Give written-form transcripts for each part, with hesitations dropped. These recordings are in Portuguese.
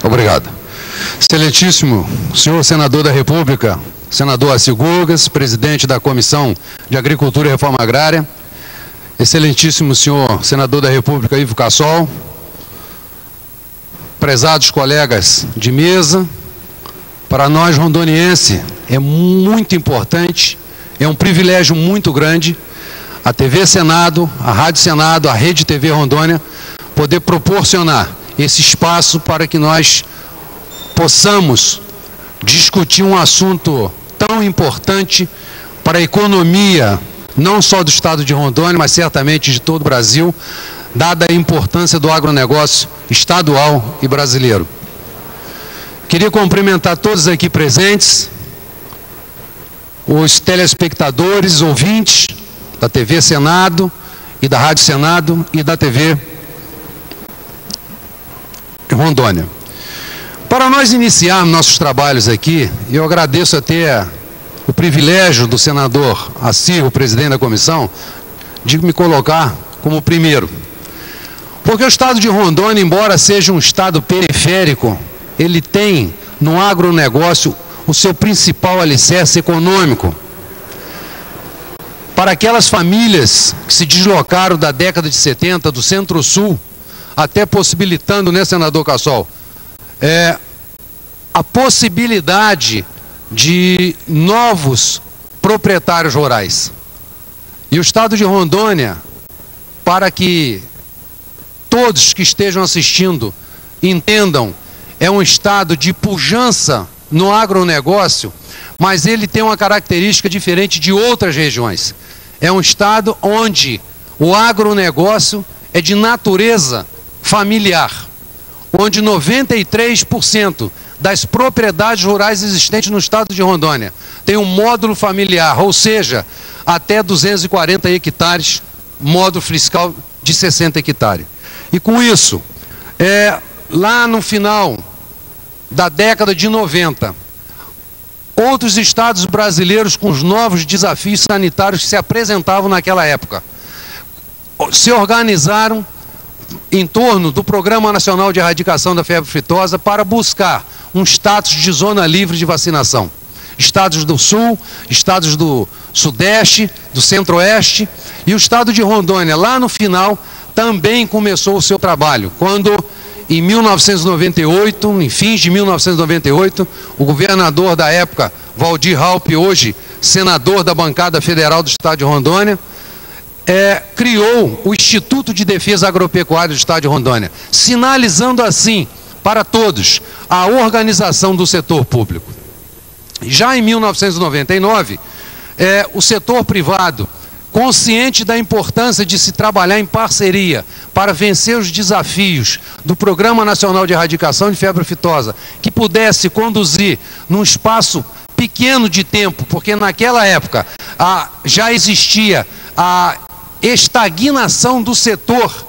Obrigado. Excelentíssimo senhor senador da República, senador Assis Gurgas, presidente da Comissão de Agricultura e Reforma Agrária, excelentíssimo senhor senador da República Ivo Cassol, prezados colegas de mesa, para nós rondonienses é muito importante, é um privilégio muito grande a TV Senado, a Rádio Senado, a Rede TV Rondônia, poder proporcionar esse espaço para que nós possamos discutir um assunto tão importante para a economia, não só do estado de Rondônia, mas certamente de todo o Brasil, dada a importância do agronegócio estadual e brasileiro. Queria cumprimentar todos aqui presentes, os telespectadores, ouvintes da TV Senado e da Rádio Senado e da TV Rondônia. Para nós iniciarmos nossos trabalhos aqui, eu agradeço até o privilégio do senador Assis, o presidente da comissão, de me colocar como primeiro. Porque o estado de Rondônia, embora seja um estado periférico, ele tem no agronegócio o seu principal alicerce econômico. Para aquelas famílias que se deslocaram da década de 70, do Centro-Sul, até possibilitando, né, senador Cassol, a possibilidade de novos proprietários rurais. E o estado de Rondônia, para que todos que estejam assistindo entendam, é um estado de pujança no agronegócio, mas ele tem uma característica diferente de outras regiões. É um estado onde o agronegócio é de natureza familiar, onde 93% das propriedades rurais existentes no estado de Rondônia tem um módulo familiar, ou seja, até 240 hectares, módulo fiscal de 60 hectares. E com isso, lá no final da década de 90, outros estados brasileiros com os novos desafios sanitários que se apresentavam naquela época, se organizaram em torno do Programa Nacional de Erradicação da Febre Aftosa para buscar um status de zona livre de vacinação. Estados do Sul, estados do Sudeste, do Centro-Oeste e o estado de Rondônia, lá no final, também começou o seu trabalho, quando em 1998, em fins de 1998, o governador da época, Waldir Raupp, hoje senador da bancada federal do estado de Rondônia, criou o Instituto de Defesa Agropecuária do estado de Rondônia, sinalizando assim para todos a organização do setor público. Já em 1999, o setor privado, consciente da importância de se trabalhar em parceria para vencer os desafios do Programa Nacional de Erradicação de Febre Aftosa, que pudesse conduzir num espaço pequeno de tempo, porque naquela época já existia a estagnação do setor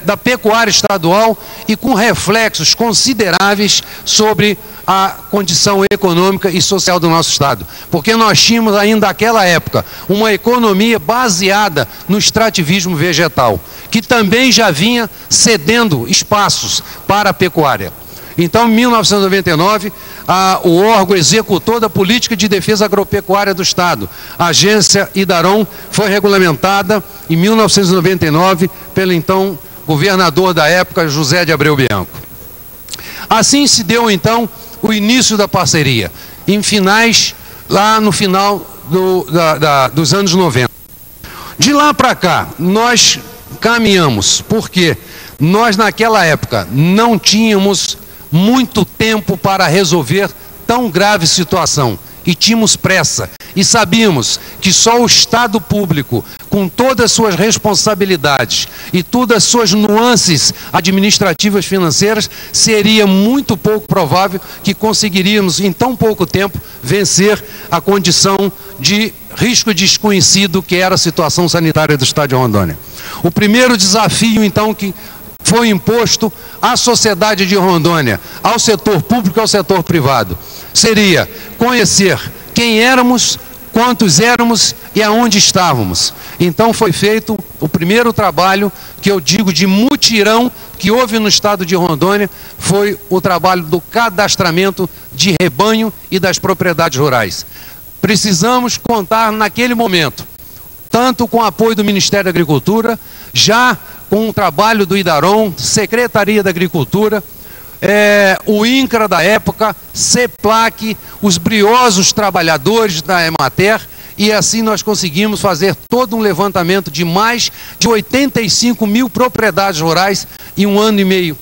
da pecuária estadual e com reflexos consideráveis sobre a condição econômica e social do nosso estado. Porque nós tínhamos ainda naquela época uma economia baseada no extrativismo vegetal, que também já vinha cedendo espaços para a pecuária. Então, em 1999, o órgão executor da Política de Defesa Agropecuária do Estado, a Agência Idarom, foi regulamentada em 1999 pelo então governador da época, José de Abreu Bianco. Assim se deu então o início da parceria, lá no final dos anos 90. De lá para cá, nós caminhamos, porque nós naquela época não tínhamos muito tempo para resolver tão grave situação e tínhamos pressa e sabíamos que só o Estado público, com todas as suas responsabilidades e todas as suas nuances administrativas financeiras, seria muito pouco provável que conseguiríamos em tão pouco tempo vencer a condição de risco desconhecido que era a situação sanitária do estado de Rondônia. O primeiro desafio então que foi imposto à sociedade de Rondônia, ao setor público e ao setor privado, seria conhecer quem éramos, quantos éramos e aonde estávamos. Então foi feito o primeiro trabalho que eu digo de mutirão que houve no estado de Rondônia foi o trabalho do cadastramento de rebanho e das propriedades rurais. Precisamos contar naquele momento, tanto com o apoio do Ministério da Agricultura, já com o trabalho do IDARON, Secretaria da Agricultura, o INCRA da época, CEPLAC, os briosos trabalhadores da Emater, e assim nós conseguimos fazer todo um levantamento de mais de 85 mil propriedades rurais em 1 ano e meio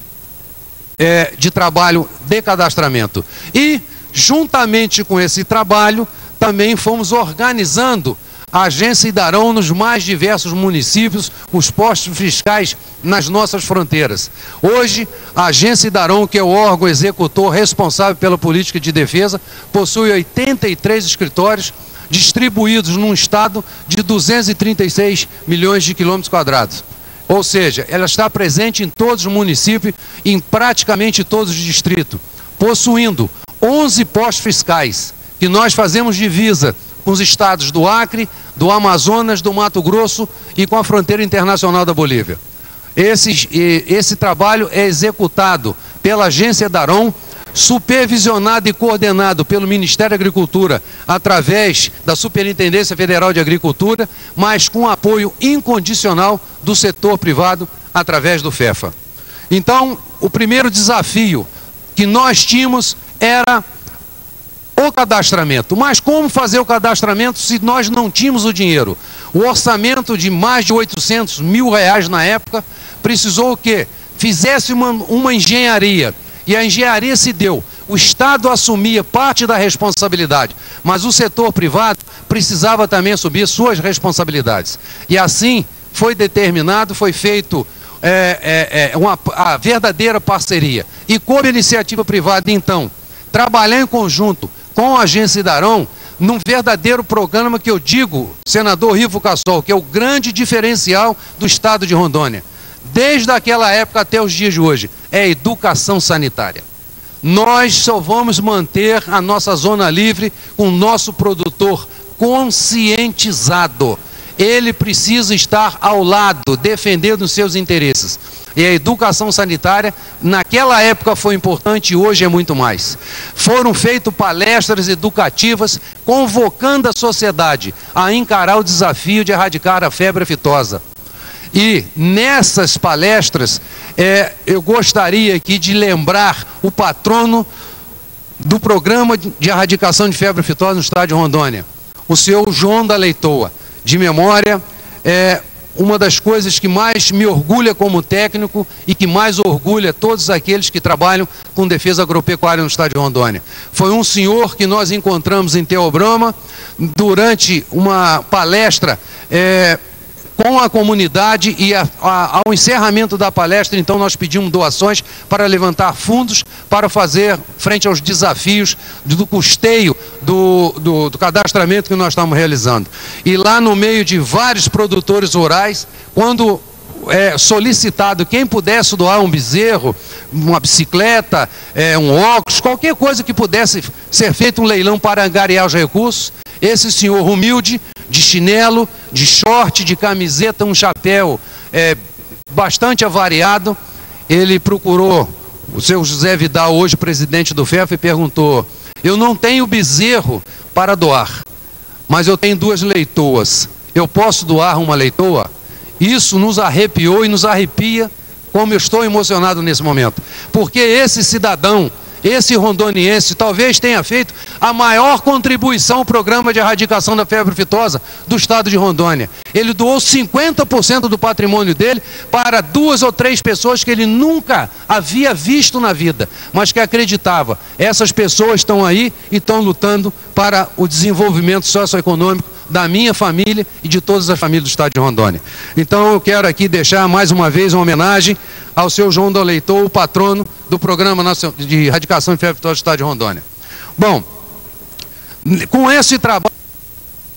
de trabalho de cadastramento. E, juntamente com esse trabalho, também fomos organizando a agência IDARON nos mais diversos municípios, os postos fiscais nas nossas fronteiras. Hoje, a agência IDARON, que é o órgão executor responsável pela política de defesa, possui 83 escritórios distribuídos num estado de 236 milhões de quilômetros quadrados. Ou seja, ela está presente em todos os municípios, em praticamente todos os distritos, possuindo 11 postos fiscais, que nós fazemos divisa com os estados do Acre, do Amazonas, do Mato Grosso e com a fronteira internacional da Bolívia. Esse trabalho é executado pela agência IDARON, supervisionado e coordenado pelo Ministério da Agricultura através da Superintendência Federal de Agricultura, mas com apoio incondicional do setor privado através do FEFA. Então, o primeiro desafio que nós tínhamos era o cadastramento. Mas como fazer o cadastramento se nós não tínhamos o dinheiro? O orçamento de mais de 800 mil reais na época precisou que fizesse uma engenharia. E a engenharia se deu. O Estado assumia parte da responsabilidade, mas o setor privado precisava também assumir suas responsabilidades. E assim foi determinado, foi feito a verdadeira parceria. E como iniciativa privada, então, trabalhar em conjunto com a agência IDARON num verdadeiro programa que eu digo, senador Rivo Cassol, que é o grande diferencial do estado de Rondônia. Desde aquela época até os dias de hoje, é a educação sanitária. Nós só vamos manter a nossa zona livre com o nosso produtor conscientizado. Ele precisa estar ao lado, defendendo os seus interesses. E a educação sanitária, naquela época foi importante e hoje é muito mais. Foram feitas palestras educativas convocando a sociedade a encarar o desafio de erradicar a febre aftosa. E nessas palestras, eu gostaria aqui de lembrar o patrono do programa de erradicação de febre aftosa no estado de Rondônia, o senhor João da Leitoa. De memória, uma das coisas que mais me orgulha como técnico e que mais orgulha todos aqueles que trabalham com defesa agropecuária no estado de Rondônia. Foi um senhor que nós encontramos em Theobrama durante uma palestra com a comunidade e ao encerramento da palestra, então nós pedimos doações para levantar fundos para fazer frente aos desafios do custeio do cadastramento que nós estamos realizando. E lá no meio de vários produtores rurais, quando solicitado quem pudesse doar um bezerro, uma bicicleta, um óculos, qualquer coisa que pudesse ser feito um leilão para angariar os recursos, esse senhor humilde, de chinelo, de short, de camiseta, um chapéu bastante avariado, ele procurou o seu José Vidal, hoje presidente do FEFA, e perguntou: eu não tenho bezerro para doar, mas eu tenho 2 leitoas, eu posso doar uma leitoa? Isso nos arrepiou e nos arrepia, como eu estou emocionado nesse momento, porque esse cidadão, esse rondoniense, talvez tenha feito a maior contribuição ao programa de erradicação da febre aftosa do estado de Rondônia. Ele doou 50% do patrimônio dele para 2 ou 3 pessoas que ele nunca havia visto na vida, mas que acreditava. Essas pessoas estão aí e estão lutando para o desenvolvimento socioeconômico da minha família e de todas as famílias do estado de Rondônia. Então eu quero aqui deixar mais uma vez uma homenagem ao seu João da Leitoa, o patrono do Programa Nacional de Erradicação de Febre aftosa do estado de Rondônia. Bom, com esse trabalho,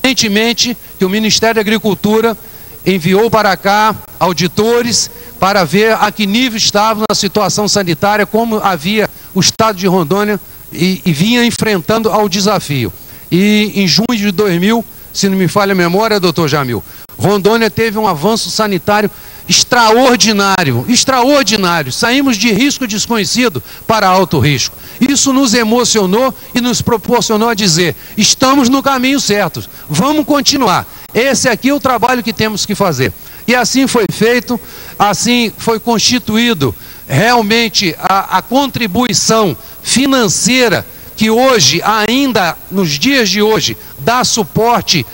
recentemente, que o Ministério da Agricultura enviou para cá auditores para ver a que nível estava a situação sanitária, como havia o estado de Rondônia e vinha enfrentando ao desafio. E em junho de 2000, se não me falha a memória, doutor Jamil, Rondônia teve um avanço sanitário extraordinário, extraordinário. Saímos de risco desconhecido para alto risco. Isso nos emocionou e nos proporcionou a dizer, estamos no caminho certo, vamos continuar. Esse aqui é o trabalho que temos que fazer. E assim foi feito, assim foi constituído realmente a contribuição financeira que hoje, ainda nos dias de hoje, dá suporte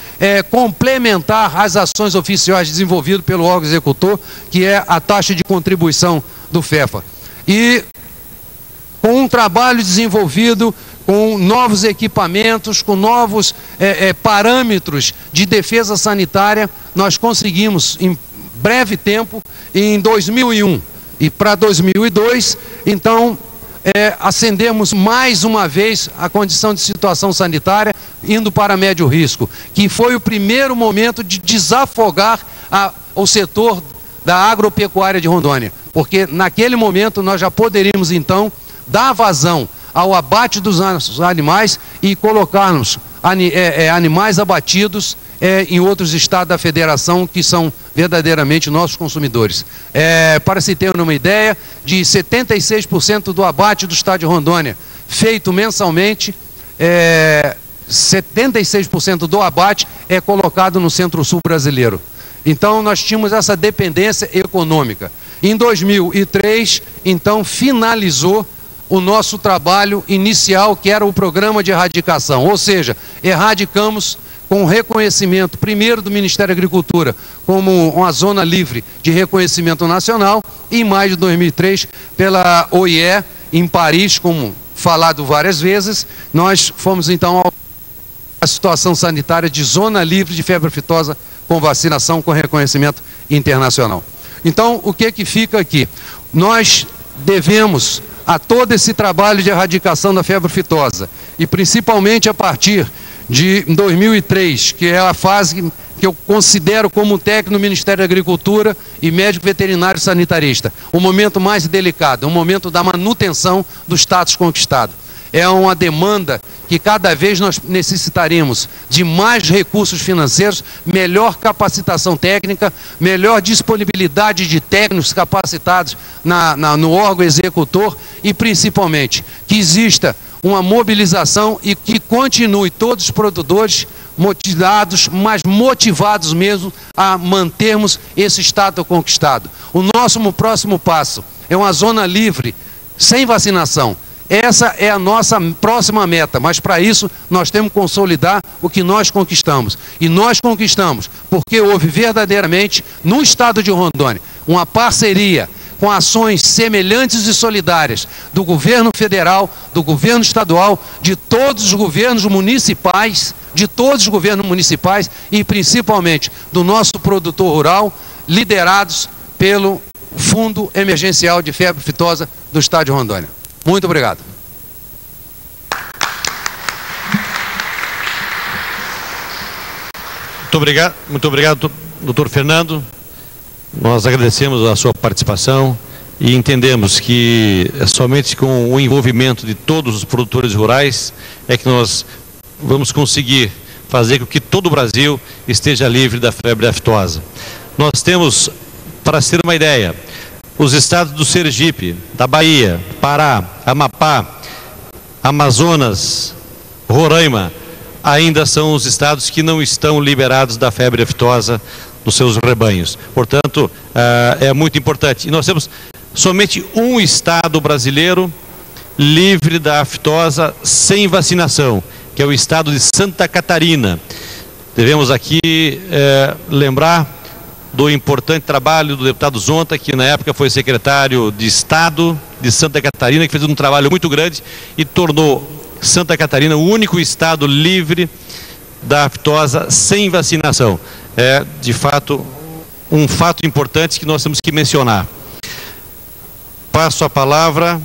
complementar às ações oficiais desenvolvidas pelo órgão executor, que é a taxa de contribuição do FEFA. E com um trabalho desenvolvido, com novos equipamentos, com novos parâmetros de defesa sanitária, nós conseguimos, em breve tempo, em 2001 e para 2002, então, ascendemos mais uma vez a condição de situação sanitária, indo para médio risco, que foi o primeiro momento de desafogar o setor da agropecuária de Rondônia, porque naquele momento nós já poderíamos então dar vazão ao abate dos animais e colocarmos animais abatidos em outros estados da federação que são verdadeiramente nossos consumidores. Para se ter uma ideia, de 76% do abate do estado de Rondônia feito mensalmente, 76% do abate é colocado no Centro-Sul brasileiro. Então nós tínhamos essa dependência econômica. Em 2003, então, finalizou o nosso trabalho inicial, que era o programa de erradicação, ou seja, erradicamos com reconhecimento, primeiro do Ministério da Agricultura, como uma zona livre de reconhecimento nacional, e em maio de 2003, pela OIE, em Paris, como falado várias vezes, nós fomos então à situação sanitária de zona livre de febre aftosa com vacinação com reconhecimento internacional. Então, o que fica aqui? Nós devemos a todo esse trabalho de erradicação da febre aftosa, e principalmente a partir de 2003, que é a fase que eu considero como técnico no Ministério da Agricultura e médico veterinário sanitarista, o momento mais delicado, o momento da manutenção do status conquistado. É uma demanda que cada vez nós necessitaremos de mais recursos financeiros, melhor capacitação técnica, melhor disponibilidade de técnicos capacitados no órgão executor e, principalmente, que exista uma mobilização e que continue todos os produtores motivados, mas motivados mesmo a mantermos esse estado conquistado. O nosso próximo passo é uma zona livre, sem vacinação. Essa é a nossa próxima meta, mas para isso nós temos que consolidar o que nós conquistamos. E nós conquistamos porque houve verdadeiramente, no estado de Rondônia, uma parceria com ações semelhantes e solidárias do governo federal, do governo estadual, de todos os governos municipais, e principalmente do nosso produtor rural, liderados pelo Fundo Emergencial de Febre Aftosa do estado de Rondônia. Muito obrigado. Muito obrigado, doutor Fernando. Nós agradecemos a sua participação e entendemos que é somente com o envolvimento de todos os produtores rurais é que nós vamos conseguir fazer com que todo o Brasil esteja livre da febre aftosa. Nós temos, para se ter uma ideia, os estados do Sergipe, da Bahia, Pará, Amapá, Amazonas, Roraima, ainda são os estados que não estão liberados da febre aftosa dos seus rebanhos. Portanto, é muito importante. E nós temos somente um estado brasileiro livre da aftosa sem vacinação, que é o estado de Santa Catarina. Devemos aqui lembrar do importante trabalho do deputado Zonta, que na época foi secretário de Estado de Santa Catarina, que fez um trabalho muito grande e tornou Santa Catarina o único estado livre da aftosa sem vacinação. É, de fato, um fato importante que nós temos que mencionar. Passo a palavra